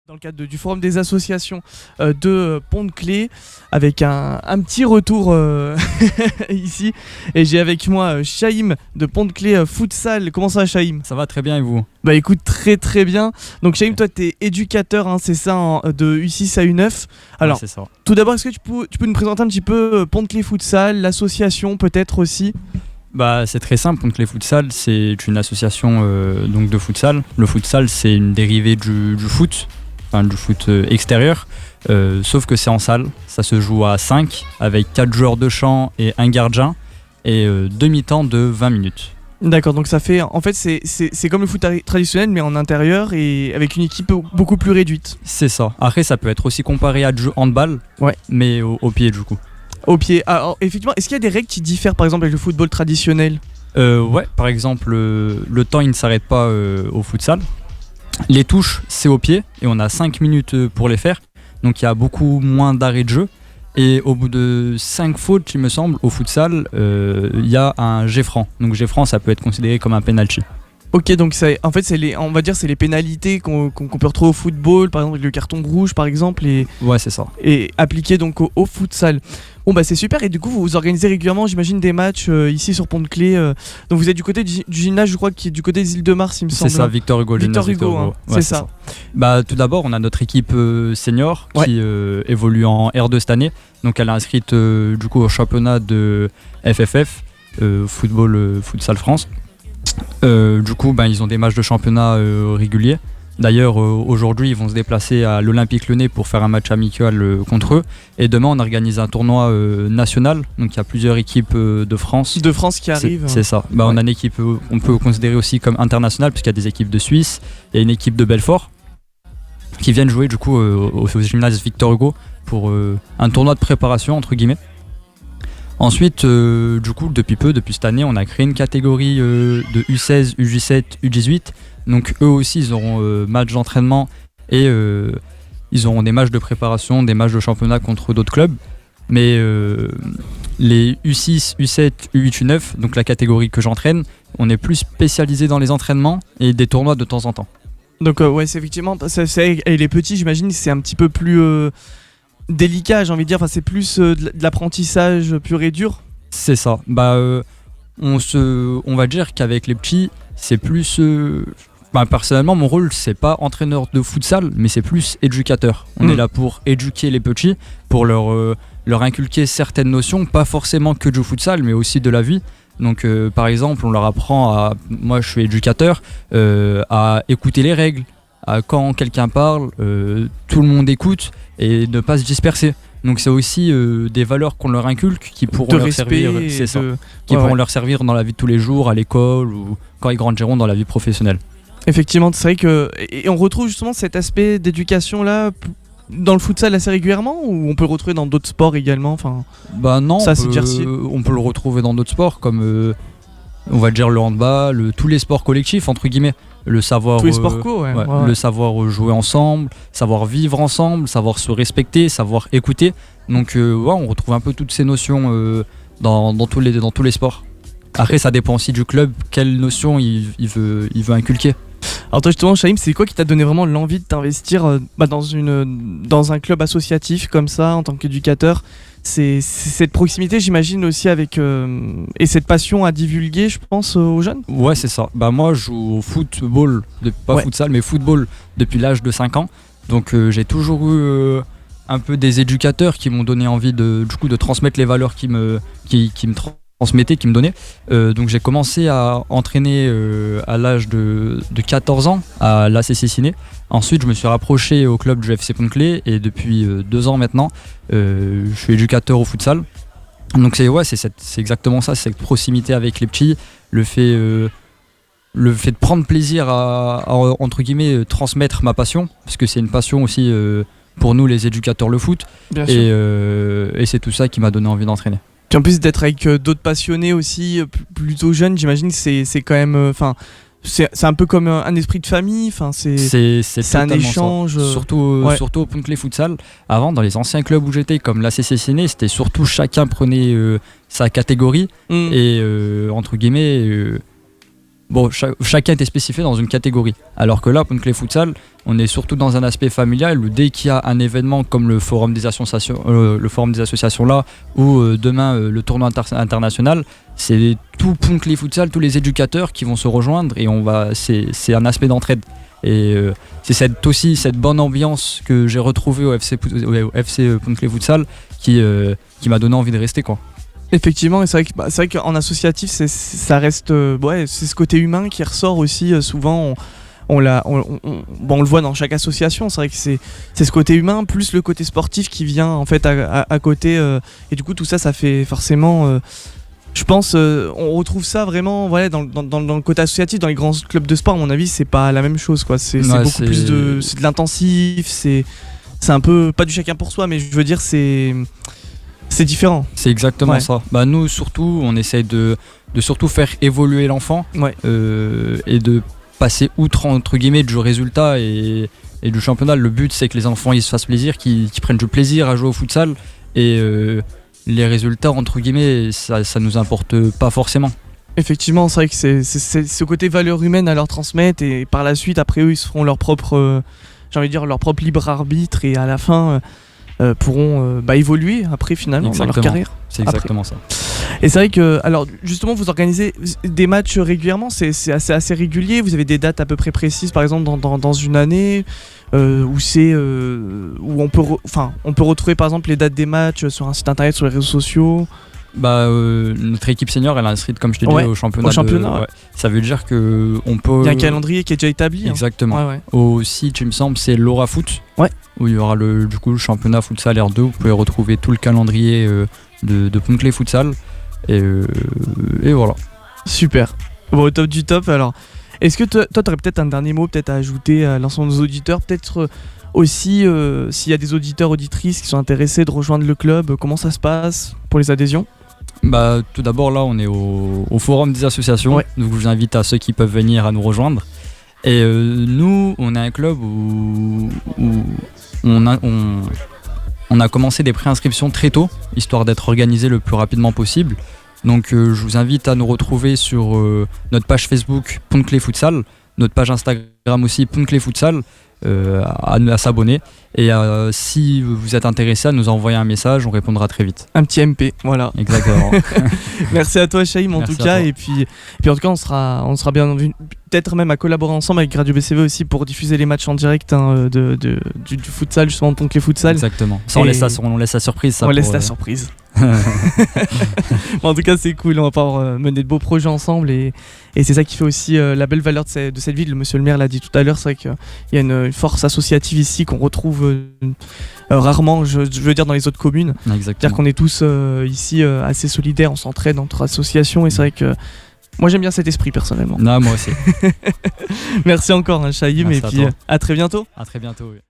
Dans le cadre du forum des associations de Pont-de-Claix, avec un petit retour ici. Et j'ai avec moi Chaim de Pont-de-Claix Futsal. Comment ça, Chaim? Ça va très bien et vous? Bah écoute, très très bien. Donc Chaim, toi tu es éducateur, hein, c'est ça, de U6 à U9. Alors, ouais, c'est ça. Tout d'abord, est-ce que tu peux nous présenter un petit peu Pont-de-Claix Futsal, l'association peut-être aussi? Bah, c'est très simple, Pont-de-Claix Futsal, c'est une association donc de futsal. Le futsal, c'est une dérivée du foot. Enfin, du foot extérieur, sauf que c'est en salle, ça se joue à 5 avec 4 joueurs de champ et un gardien et demi-temps de 20 minutes. D'accord, donc ça fait, en fait c'est comme le foot traditionnel mais en intérieur et avec une équipe beaucoup plus réduite. C'est ça, après ça peut être aussi comparé à du handball, ouais. Mais au pied du coup. Au pied, alors effectivement, est-ce qu'il y a des règles qui diffèrent par exemple avec le football traditionnel? Ouais, par exemple le temps il ne s'arrête pas au futsal. Les touches, c'est au pied et on a 5 minutes pour les faire. Donc il y a beaucoup moins d'arrêt de jeu. Et au bout de 5 fautes, il me semble, au futsal, il y a un jet franc. Donc jet franc, ça peut être considéré comme un penalty. Ok, donc en fait, on va dire c'est les pénalités qu'on peut retrouver au football, par exemple le carton rouge, par exemple, ouais, c'est ça. Et appliqué donc au futsal. Bon bah c'est super, et du coup vous organisez régulièrement, j'imagine, des matchs ici sur Pont-de-Claix. Donc vous êtes du côté du gymnase, je crois, qui est du côté des Îles-de-Mars, il me semble. C'est ça, Victor Hugo. Victor Hugo, hein, ouais, c'est ça. Bah tout d'abord, on a notre équipe senior qui évolue en R2 cette année. Donc elle est inscrite du coup au championnat de FFF, Futsal France. Du coup, ils ont des matchs de championnat réguliers. D'ailleurs, aujourd'hui, ils vont se déplacer à l'Olympique Lyonnais pour faire un match amical contre eux. Et demain, on organise un tournoi national. Donc, il y a plusieurs équipes de France. De France qui arrivent. C'est ça. On a une équipe, on peut considérer aussi comme internationale, puisqu'il y a des équipes de Suisse. Il y a une équipe de Belfort qui viennent jouer du coup au gymnase Victor Hugo pour un tournoi de préparation, entre guillemets. Ensuite, du coup, depuis cette année, on a créé une catégorie de U16, U17, U18. Donc eux aussi, ils auront matchs d'entraînement et ils auront des matchs de préparation, des matchs de championnat contre d'autres clubs. Mais les U6, U7, U8, U9, donc la catégorie que j'entraîne, on est plus spécialisé dans les entraînements et des tournois de temps en temps. Donc ouais, c'est effectivement, et les petits, j'imagine, c'est un petit peu plus délicat, j'ai envie de dire. Enfin, c'est plus de l'apprentissage pur et dur. C'est ça. On va dire qu'avec les petits, c'est plus... personnellement, mon rôle, c'est pas entraîneur de futsal, mais c'est plus éducateur. On est là pour éduquer les petits, pour leur inculquer certaines notions, pas forcément que du futsal, mais aussi de la vie. Donc, par exemple, on leur apprend moi, je suis éducateur, à écouter les règles, à quand quelqu'un parle, tout le monde écoute et ne pas se disperser. Donc c'est aussi des valeurs qu'on leur inculque qui pourront leur servir, pourront leur servir dans la vie de tous les jours, à l'école ou quand ils grandiront dans la vie professionnelle. Effectivement, c'est vrai que et on retrouve justement cet aspect d'éducation là dans le futsal assez régulièrement, ou on peut le retrouver dans d'autres sports également, enfin. Non, ça on peut le retrouver dans d'autres sports comme on va dire le handball, tous les sports collectifs entre guillemets. Le savoir, tous les sports co, le savoir jouer ensemble, savoir vivre ensemble, savoir se respecter, savoir écouter. Donc on retrouve un peu toutes ces notions dans tous les sports. Après ça dépend aussi du club, quelle notion il veut inculquer. Alors toi justement, Chaim, c'est quoi qui t'a donné vraiment l'envie de t'investir dans un club associatif comme ça en tant qu'éducateur? C'est cette proximité, j'imagine, aussi avec et cette passion à divulguer, je pense, aux jeunes. Ouais, c'est ça. Moi, je joue au football, futsal, mais football depuis l'âge de 5 ans. Donc j'ai toujours eu un peu des éducateurs qui m'ont donné envie de transmettre les valeurs qui me transmettaient, qui me donnaient. Donc j'ai commencé à entraîner à l'âge de 14 ans à l'ACC Ciné. Ensuite, je me suis rapproché au club du FC Pont-de-Claix et depuis 2 ans maintenant, je suis éducateur au futsal. Donc c'est exactement ça, c'est cette proximité avec les petits, le fait de prendre plaisir à entre guillemets transmettre ma passion, parce que c'est une passion aussi pour nous les éducateurs, le foot. Bien sûr. Et c'est tout ça qui m'a donné envie d'entraîner. Puis en plus d'être avec d'autres passionnés aussi, plutôt jeunes, j'imagine, c'est quand même... C'est un peu comme un esprit de famille, c'est un échange. Surtout au Pont-de-Claix Futsal. Avant, dans les anciens clubs où j'étais, comme l'ACC Ciné, c'était surtout chacun prenait sa catégorie et entre guillemets bon, chacun était spécifié dans une catégorie. Alors que là, Pont-Clé Futsal, on est surtout dans un aspect familial où dès qu'il y a un événement comme le forum des associations là, ou demain le tournoi international, c'est tout Pont-Clé Futsal, tous les éducateurs qui vont se rejoindre et c'est un aspect d'entraide. Et c'est cette bonne ambiance que j'ai retrouvée au FC Pont-Clé Futsal qui m'a donné envie de rester, quoi. Effectivement, et c'est vrai qu'en associatif, ça reste, c'est ce côté humain qui ressort aussi souvent. On le voit dans chaque association. C'est vrai que c'est ce côté humain plus le côté sportif qui vient en fait à côté. Et du coup, tout ça, ça fait forcément. Je pense, on retrouve ça vraiment, dans le côté associatif, dans les grands clubs de sport. À mon avis, c'est pas la même chose, quoi. C'est beaucoup plus de l'intensif. C'est un peu pas du chacun pour soi, mais je veux dire, c'est différent. C'est exactement ça. Bah, nous, surtout, on essaye de surtout faire évoluer l'enfant et de passer outre, entre guillemets, du résultat et du championnat. Le but, c'est que les enfants ils se fassent plaisir, qu'ils prennent du plaisir à jouer au futsal. Et les résultats, entre guillemets, ça nous importe pas forcément. Effectivement, c'est vrai que c'est ce côté valeur humaine à leur transmettre. Et par la suite, après eux, ils se feront leur propre, leur propre libre arbitre. Et à la fin... pourront évoluer après finalement dans leur carrière. C'est exactement ça. Et c'est vrai que, alors justement, vous organisez des matchs régulièrement, c'est assez régulier, vous avez des dates à peu près précises, par exemple dans une année, où on peut retrouver par exemple les dates des matchs sur un site internet, sur les réseaux sociaux. Notre équipe senior elle est inscrite, comme je t'ai dit, au championnat. Ça veut dire qu'on peut... Il y a un calendrier qui est déjà établi. Exactement. Au site, il me semble, c'est Laura Foot, où il y aura le championnat futsal R2. Vous pouvez retrouver tout le calendrier de Pont-Clé Futsal. Et voilà. Super. Bon, au top du top. Alors, est-ce que toi, tu aurais peut-être un dernier mot peut-être à ajouter à l'ensemble des auditeurs, peut-être aussi s'il y a des auditeurs, auditrices qui sont intéressés de rejoindre le club, comment ça se passe pour les adhésions? Tout d'abord, là, on est au forum des associations. Donc, je vous invite à ceux qui peuvent venir à nous rejoindre. Et nous, on est un club où on a commencé des préinscriptions très tôt, histoire d'être organisé le plus rapidement possible. Donc, je vous invite à nous retrouver sur notre page Facebook Pont-Clé Futsal, notre page Instagram aussi Pont-Clé Futsal, à s'abonner. Et si vous êtes intéressé à nous envoyer un message, on répondra très vite. Un petit MP, voilà. Exactement. Merci à toi, Shaïm, en tout cas. Et puis en tout cas, on sera bien peut-être même à collaborer ensemble avec Radio BCV aussi pour diffuser les matchs en direct du futsal, justement, Pont-Clé Futsal. Exactement. Ça, on laisse la surprise. Ça, laisse la surprise. Bon, en tout cas, c'est cool. On va pouvoir mener de beaux projets ensemble et c'est ça qui fait aussi la belle valeur de cette ville. Monsieur le maire l'a dit tout à l'heure, c'est vrai qu'il y a une force associative ici qu'on retrouve rarement, je veux dire, dans les autres communes. Exactement. C'est-à-dire qu'on est tous ici assez solidaires, on s'entraide entre associations et c'est vrai que moi j'aime bien cet esprit personnellement. Non, moi aussi. Merci encore, Shaïm, et puis à très bientôt. À très bientôt. Oui.